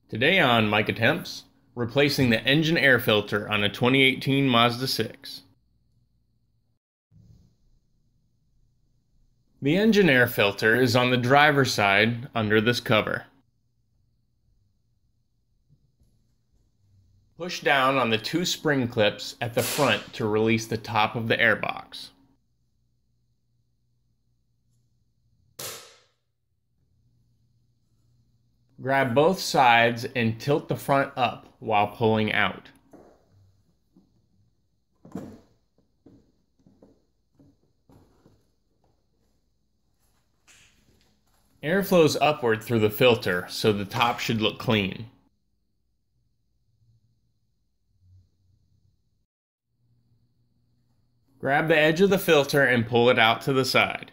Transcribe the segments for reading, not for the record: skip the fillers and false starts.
Today on Mike Attempts, replacing the engine air filter on a 2018 Mazda 6. The engine air filter is on the driver's side under this cover. Push down on the two spring clips at the front to release the top of the airbox. Grab both sides and tilt the front up while pulling out. Air flows upward through the filter, so the top should look clean. Grab the edge of the filter and pull it out to the side.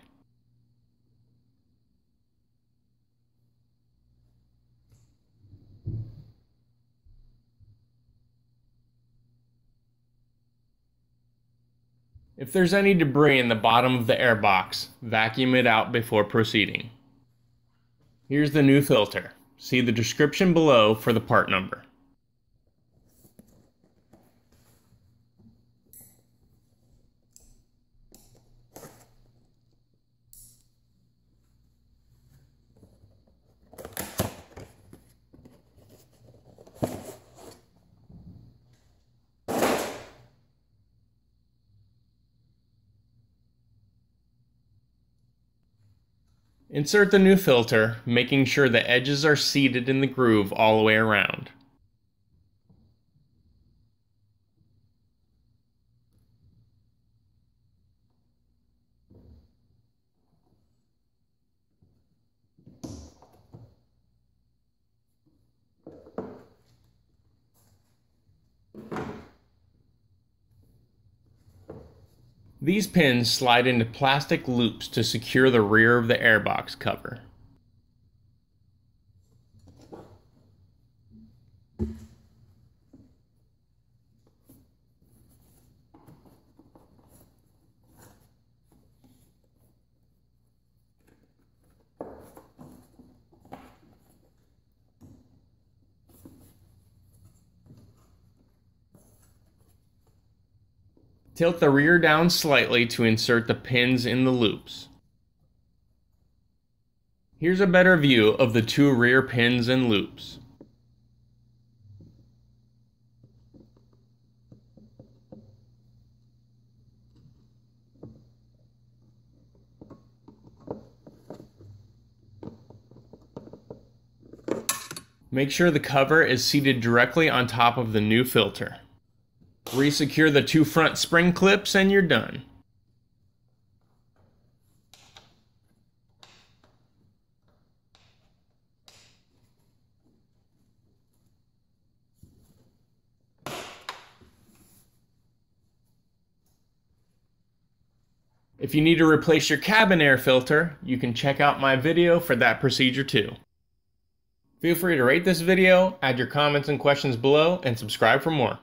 If there's any debris in the bottom of the airbox, vacuum it out before proceeding. Here's the new filter. See the description below for the part number. Insert the new filter, making sure the edges are seated in the groove all the way around. These pins slide into plastic loops to secure the rear of the airbox cover. Tilt the rear down slightly to insert the pins in the loops. Here's a better view of the two rear pins and loops. Make sure the cover is seated directly on top of the new filter. Resecure the two front spring clips and you're done. If you need to replace your cabin air filter, you can check out my video for that procedure too. Feel free to rate this video, add your comments and questions below, and subscribe for more.